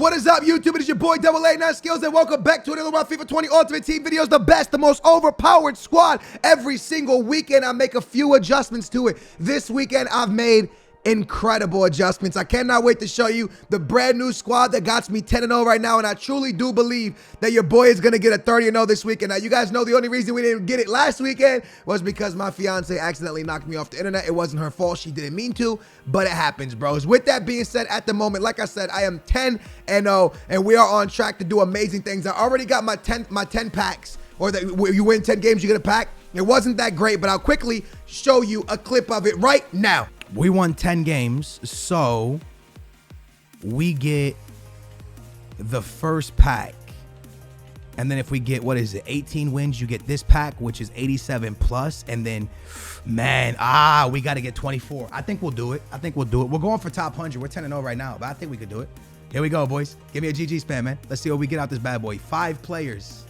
What is up, YouTube? It is your boy Double A 9 Skills, and welcome back to another one of my FIFA 20 Ultimate Team videos. The best, the most overpowered squad. Every single weekend, I make a few adjustments to it. This weekend, I've made incredible adjustments. I cannot wait to show you the brand new squad that got me 10-0 right now, and I truly do believe that your boy is going to get a 30-0 this weekend. Now, you guys know the only reason we didn't get it last weekend was because my fiance accidentally knocked me off the internet. It wasn't her fault. She didn't mean to, but it happens, bros. With that being said, at the moment, like I said, I am 10-0, and we are on track to do amazing things. I already got my 10 packs, or that you win 10 games, you get a pack. It wasn't that great, but I'll quickly show you a clip of it right now. We won 10 games, so we get the first pack. And then if we get, 18 wins, you get this pack, which is 87 plus. And then, man, we got to get 24. I think we'll do it. We're going for top 100. We're 10-0 right now, but I think we could do it. Here we go, boys. Give me a GG spam, man. Let's see what we get out this bad boy. 5 players.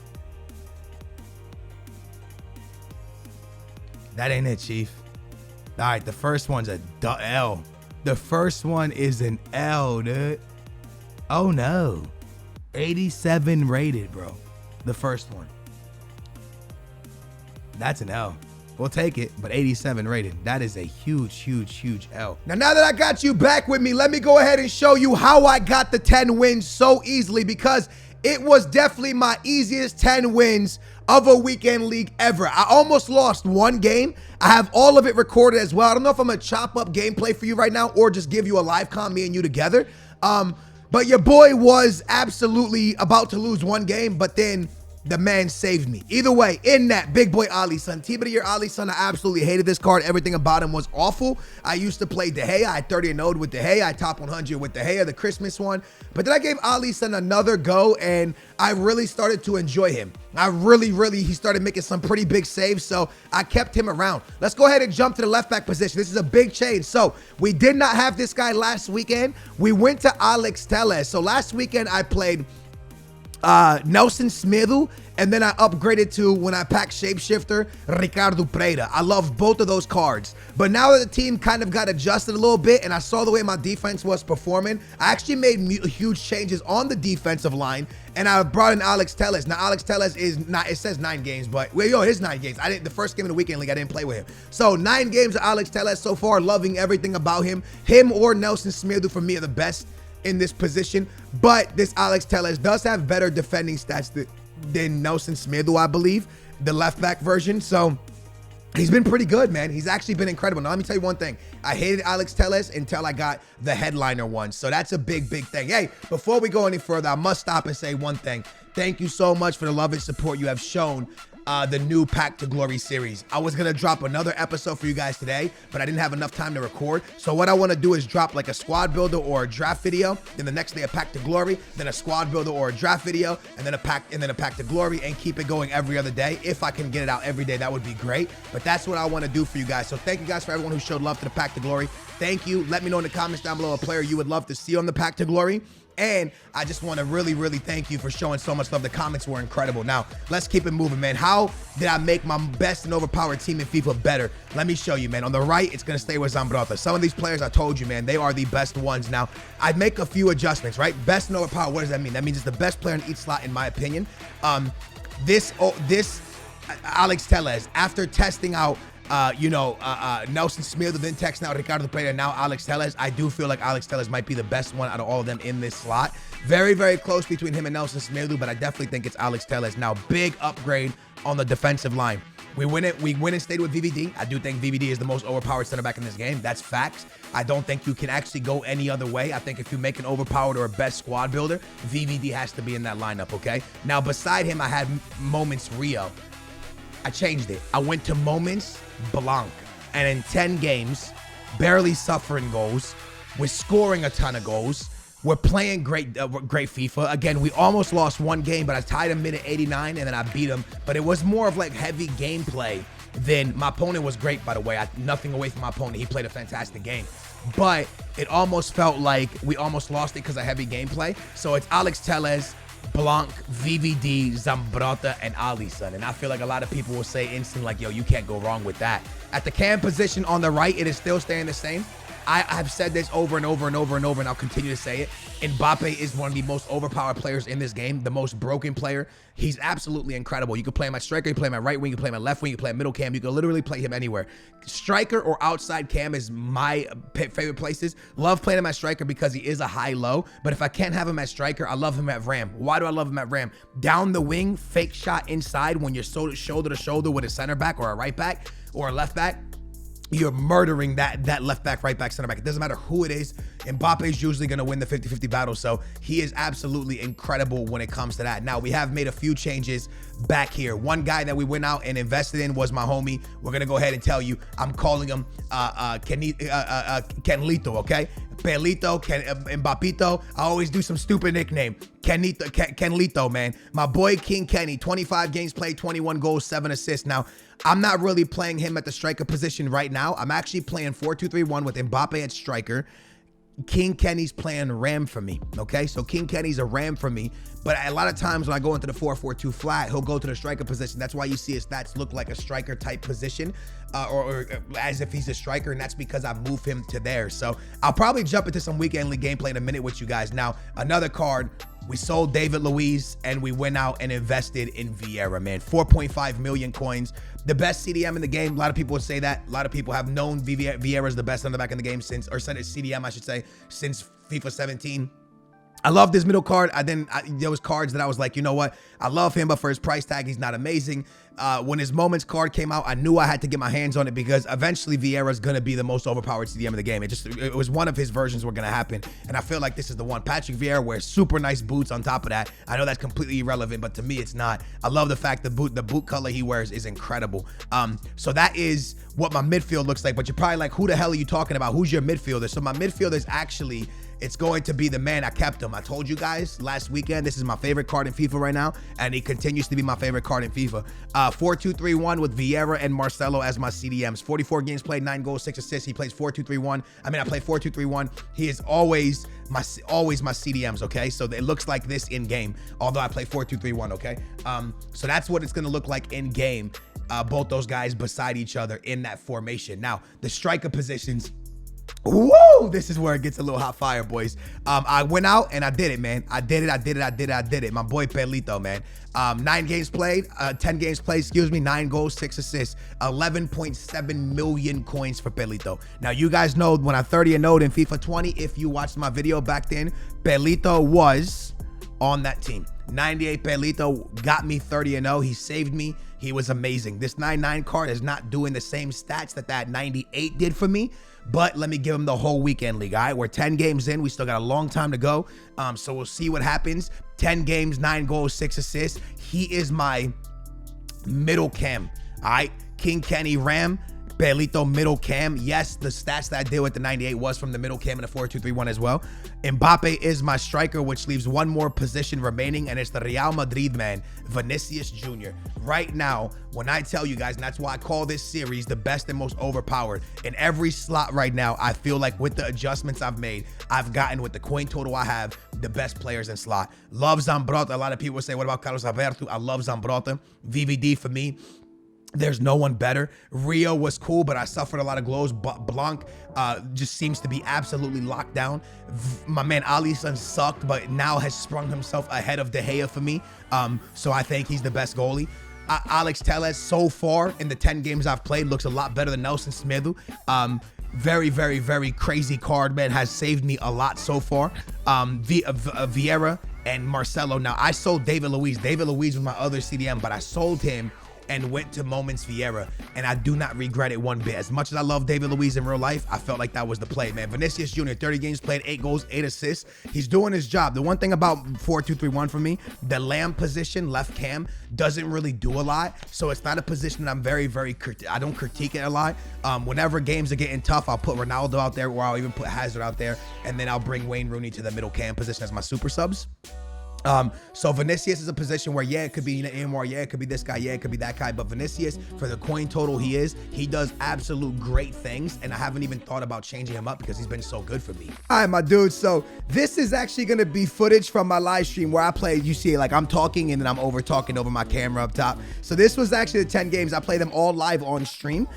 That ain't it, Chief. All right, the first one's a L. The first one is an L, dude. Oh, no. 87 rated, bro. The first one. That's an L. We'll take it, but 87 rated. That is a huge, huge, huge L. Now that I got you back with me, let me go ahead and show you how I got the 10 wins so easily, because it was definitely my easiest 10 wins of a weekend league ever. I almost lost one game. I have all of it recorded as well. I don't know if I'm gonna chop up gameplay for you right now or just give you a live com, me and you together. But your boy was absolutely about to lose one game, but then the man saved me. Either way, in that, big boy Ali son. Team of the year Ali son. I absolutely hated this card. Everything about him was awful. I used to play De Gea. I had 30-0 with De Gea. I top 100 with De Gea, the Christmas one. But then I gave Ali son another go, and I really started to enjoy him. He started making some pretty big saves, so I kept him around. Let's go ahead and jump to the left back position. This is a big change. So we did not have this guy last weekend. We went to Alex Telles. So last weekend I played Nelson Smithu, and then I upgraded to, when I packed Shapeshifter, Ricardo Pereira. I love both of those cards. But now that the team kind of got adjusted a little bit and I saw the way my defense was performing, I actually made huge changes on the defensive line, and I brought in Alex Telles. Now, Alex Telles is not, it says 9 games, but it is 9 games. The first game of the weekend league, I didn't play with him. So 9 games of Alex Telles so far, loving everything about him. Him or Nelson Smithu for me are the best in this position, but this Alex Telles does have better defending stats than Nelson Smithu, I believe, the left back version. So he's been pretty good, man. He's actually been incredible. Now, let me tell you one thing. I hated Alex Telles until I got the headliner one. So that's a big, big thing. Hey, before we go any further, I must stop and say one thing. Thank you so much for the love and support you have shown the new Pack to Glory series. I was gonna drop another episode for you guys today, but I didn't have enough time to record. So what I want to do is drop like a squad builder or a draft video, then the next day a Pack to Glory, then a squad builder or a draft video, and then a pack to Glory, and keep it going every other day. If I can get it out every day, that would be great. But that's what I want to do for you guys. So thank you guys for everyone who showed love to the Pack to Glory. Thank you. Let me know in the comments down below a player you would love to see on the Pack to Glory. And I just want to really, really thank you for showing so much love. The comments were incredible. Now, let's keep it moving, man. How did I make my best and overpowered team in FIFA better? Let me show you, man. On the right, it's going to stay with Zambrota. Some of these players, I told you, man, they are the best ones. Now, I make a few adjustments, right? Best and overpowered, what does that mean? That means it's the best player in each slot, in my opinion. This Alex Telles, after testing out Nelson Smithu, then text now Ricardo Pereira, now Alex Telles. I do feel like Alex Telles might be the best one out of all of them in this slot. Very, very close between him and Nelson Smithu, but I definitely think it's Alex Telles. Now, big upgrade on the defensive line. We win and stayed with VVD. I do think VVD is the most overpowered center back in this game. That's facts. I don't think you can actually go any other way. I think if you make an overpowered or a best squad builder, VVD has to be in that lineup, okay? Now, beside him, I had Moments Rio. I changed it. I went to Moments Blanc, and in 10 games, barely suffering goals. We're scoring a ton of goals. We're playing great FIFA. Again, we almost lost one game, but I tied him mid at 89, and then I beat him. But it was more of like heavy gameplay than my opponent was great, by the way. Nothing away from my opponent. He played a fantastic game. But it almost felt like we almost lost it because of heavy gameplay. So it's Alex Telles, Blanc, VVD, Zambrota, and Alisson. And I feel like a lot of people will say instantly, like, yo, you can't go wrong with that. At the cam position on the right, it is still staying the same. I've said this over and over and over and over, and I'll continue to say it. Mbappe is one of the most overpowered players in this game, the most broken player. He's absolutely incredible. You can play him at striker, you can play him at right wing, you can play him at left wing, you can play him middle cam. You can literally play him anywhere. Striker or outside cam is my favorite places. Love playing him at striker because he is a high-low, but if I can't have him at striker, I love him at ram. Why do I love him at ram? Down the wing, fake shot inside when you're shoulder to shoulder with a center back or a right back or a left back. You're murdering that left back, right back, center back. It doesn't matter who it is. Mbappe is usually going to win the 50-50 battle. So he is absolutely incredible when it comes to that. Now, we have made a few changes back here. One guy that we went out and invested in was my homie. We're going to go ahead and tell you, I'm calling him Kenlito, okay? Pelito, Mbapito. I always do some stupid nickname. Kenlito, man. My boy King Kenny, 25 games played, 21 goals, 7 assists. Now, I'm not really playing him at the striker position right now. I'm actually playing 4-2-3-1 with Mbappe at striker. King Kenny's playing ram for me, okay? So King Kenny's a ram for me, but a lot of times when I go into the 4-4-2 flat, he'll go to the striker position. That's why you see his stats look like a striker type position, or as if he's a striker, and that's because I move him to there. So I'll probably jump into some weekend league gameplay in a minute with you guys. Now, another card, we sold David Luiz and we went out and invested in Vieira, man. 4.5 million coins. The best CDM in the game. A lot of people would say that. A lot of people have known Vieira is the best center back in the game since, or CDM, I should say, since FIFA 17. I love this middle card. There was cards that I was like, you know what? I love him, but for his price tag, he's not amazing. When his Moments card came out, I knew I had to get my hands on it because eventually Vieira's going to be the most overpowered CDM in the game. It was one of his versions were going to happen, and I feel like this is the one. Patrick Vieira wears super nice boots on top of that. I know that's completely irrelevant, but to me, it's not. I love the fact the boot color he wears is incredible. So that is what my midfield looks like, but you're probably like, who the hell are you talking about? Who's your midfielder? So my midfielder is actually... it's going to be the man. I kept him. I told you guys last weekend, this is my favorite card in FIFA right now, and he continues to be my favorite card in FIFA. 4-2-3-1 with Vieira and Marcelo as my CDMs. 44 games played, 9 goals, 6 assists. He plays 4-2-3-1. I play 4-2-3-1. He is always my CDMs, okay? So it looks like this in game, although I play 4-2-3-1, okay? So that's what it's going to look like in game. Both those guys beside each other in that formation. Now, the striker positions, whoa, this is where it gets a little hot fire, boys. I went out and I did it, man. I did it. My boy Pelito, man. 9 games played, 10 games played, excuse me, 9 goals, 6 assists, 11.7 million coins for Pelito. Now, you guys know when I 30-0'd in FIFA 20, if you watched my video back then, Pelito was on that team. 98 Pelito got me 30-0. He saved me. He was amazing. This 99 card is not doing the same stats that 98 did for me, but let me give him the whole weekend league. All right, we're 10 games in. We still got a long time to go. So we'll see what happens. 10 games, 9 goals, 6 assists. He is my middle cam. All right, King Kenny Ram. Pelito middle cam. Yes, the stats that I did with the 98 was from the middle cam in the 4-2-3-1 as well. Mbappe is my striker, which leaves one more position remaining, and it's the Real Madrid man, Vinicius Jr. Right now, when I tell you guys, and that's why I call this series the best and most overpowered, in every slot right now, I feel like with the adjustments I've made, I've gotten with the coin total I have, the best players in slot. Love Zambrotta. A lot of people say, what about Carlos Alberto? I love Zambrotta. VVD for me. There's no one better. Rio was cool, but I suffered a lot of glows. Blanc just seems to be absolutely locked down. My man Alisson sucked, but now has sprung himself ahead of De Gea for me. So I think he's the best goalie. Alex Telles, so far in the 10 games I've played, looks a lot better than Nelson Smidu. Very, very, very crazy card, man. Has saved me a lot so far. Vieira and Marcelo. Now, I sold David Luiz. David Luiz was my other CDM, but I sold him and went to Moments Vieira, and I do not regret it one bit. As much as I love David Luiz in real life, I felt like that was the play, man. Vinicius Jr., 30 games played, 8 goals, 8 assists. He's doing his job. The one thing about 4-2-3-1 for me, the Lamb position, left cam, doesn't really do a lot, so it's not a position that I'm very, I don't critique it a lot. Whenever games are getting tough, I'll put Ronaldo out there, or I'll even put Hazard out there, and then I'll bring Wayne Rooney to the middle cam position as my super subs. So Vinicius is a position where, yeah, it could be Neymar, yeah, it could be this guy, yeah, it could be that guy, but Vinicius, for the coin total he does absolute great things, and I haven't even thought about changing him up because he's been so good for me. All right, my dude, so this is actually gonna be footage from my live stream where I play, you see, like I'm talking and then I'm talking over my camera up top. So this was actually the 10 games. I play them all live on stream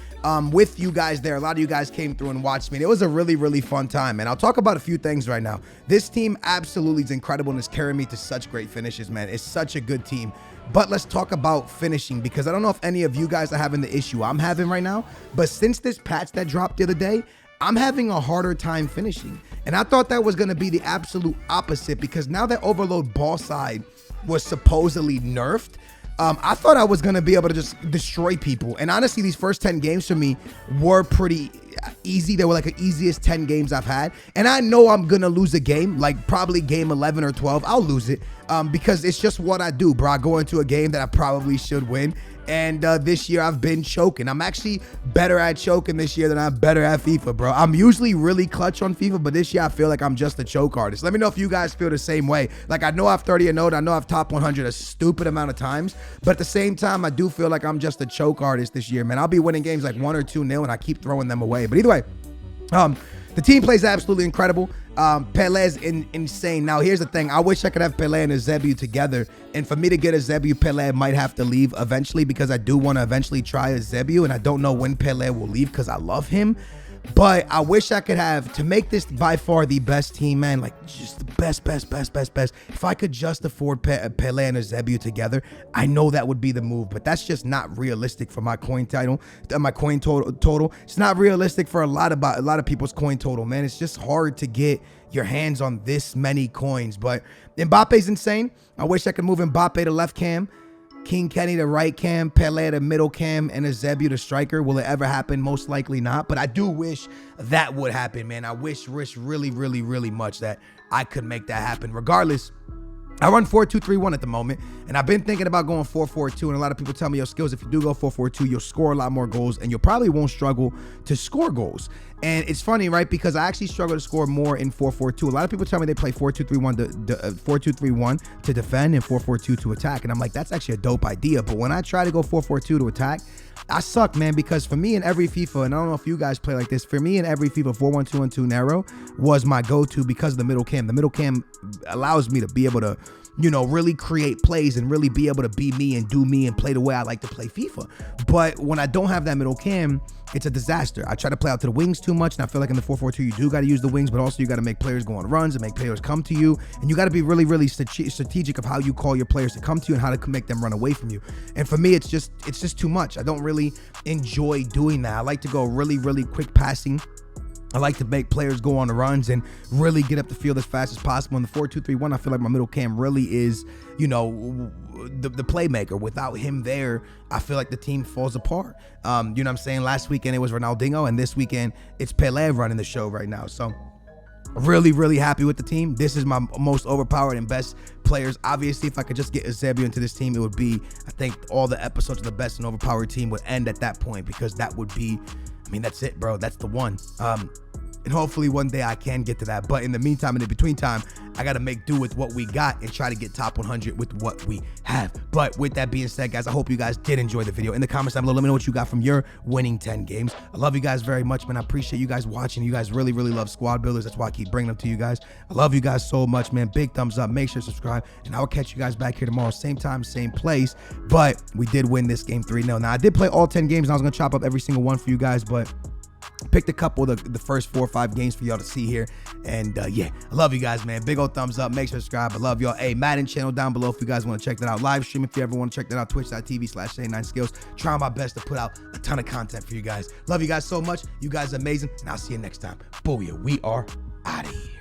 with you guys there. A lot of you guys came through and watched me, and it was a really, really fun time, and I'll talk about a few things right now. This team absolutely is incredible and is carrying me to such great finishes, man. It's such a good team. But let's talk about finishing, because I don't know if any of you guys are having the issue I'm having right now, but since this patch that dropped the other day, I'm having a harder time finishing. And I thought that was going to be the absolute opposite, because now that overload ball side was supposedly nerfed, I thought I was going to be able to just destroy people. And honestly, these first 10 games for me were pretty easy. They were like the easiest 10 games I've had. And I know I'm going to lose a game, like probably game 11 or 12. I'll lose it because it's just what I do, bro. I go into a game that I probably should win. And this year I've been choking. I'm actually better at choking this year than I'm better at FIFA, bro. I'm usually really clutch on FIFA, but this year I feel like I'm just a choke artist. Let me know if you guys feel the same way. Like, I know I've 30 and 0. I know I've top 100 a stupid amount of times, but at the same time, I do feel like I'm just a choke artist this year, man. I'll be winning games like 1 or 2-0, and I keep throwing them away. But either way, the team plays absolutely incredible. Pele's insane. Now, here's the thing. I wish I could have Pele and Eusebio together. And for me to get Eusebio, Pele might have to leave eventually, because I do want to eventually try Eusebio. And I don't know when Pele will leave because I love him. But I wish I could have, to make this by far the best team, man, like just the best. If I could just afford Pele and Eusebio together, I know that would be the move. But that's just not realistic for my coin total. It's not realistic for a lot of people's coin total, man. It's just hard to get your hands on this many coins. But Mbappe's insane. I wish I could move Mbappe to left cam, King Kenny to right cam, Pele to middle cam, and Eusebio to striker. Will it ever happen? Most likely not. But I do wish that would happen, man. I wish really, really much that I could make that happen. Regardless, I run 4-2-3-1 at the moment, and I've been thinking about going 4-4-2, and a lot of people tell me, yo, Skills, if you do go 4-4-2, you'll score a lot more goals, and you probably won't struggle to score goals. And it's funny, right? Because I actually struggle to score more in 4-4-2. A lot of people tell me they play 4-2-3-1 to defend and 4-4-2 to attack, and I'm like, that's actually a dope idea. But when I try to go 4-4-2 to attack, I suck, man, because for me in every FIFA, and I don't know if you guys play like this, for me in every FIFA, 4-1-2-1-2 narrow was my go-to because of the middle cam. The middle cam allows me to be able to, you know, really create plays and really be able to be me and do me and play the way I like to play FIFA. But when I don't have that middle cam, it's a disaster. I try to play out to the wings too much, and I feel like in the 4-4-2, you do got to use the wings, but also you got to make players go on runs and make players come to you, and you got to be really strategic of how you call your players to come to you and how to make them run away from you. And for me, it's just too much. I don't really enjoy doing that. I like to go really quick passing. I like to make players go on the runs and really get up the field as fast as possible. In the 4-2-3-1, I feel like my middle cam really is, you know, the playmaker. Without him there, I feel like the team falls apart. You know what I'm saying? Last weekend, it was Ronaldinho, and this weekend, it's Pele running the show right now. So really happy with the team. This is my most overpowered and best players. Obviously, if I could just get Eusebio into this team, it would be, I think all the episodes of the best and overpowered team would end at that point, because that would be, I mean, that's it, bro. That's the one. And hopefully one day I can get to that. But in the meantime, in the between time, I got to make do with what we got and try to get top 100 with what we have. But with that being said, guys, I hope you guys did enjoy the video. In the comments down below, let me know what you got from your winning 10 games. I love you guys very much, man. I appreciate you guys watching. You guys really love squad builders. That's why I keep bringing them to you guys. I love you guys so much, man. Big thumbs up. Make sure to subscribe. And I will catch you guys back here tomorrow. Same time, same place. But we did win this game 3-0. Now, I did play all 10 games, and I was going to chop up every single one for you guys, but picked a couple of the first 4 or 5 games for y'all to see here. And yeah, I love you guys, man. Big old thumbs up. Make sure to subscribe. I love y'all. Hey, Madden channel down below if you guys want to check that out. Live stream if you ever want to check that out. Twitch.tv/Shane9Skills. Trying my best to put out a ton of content for you guys. Love you guys so much. You guys are amazing. And I'll see you next time. Booyah. We are out of here.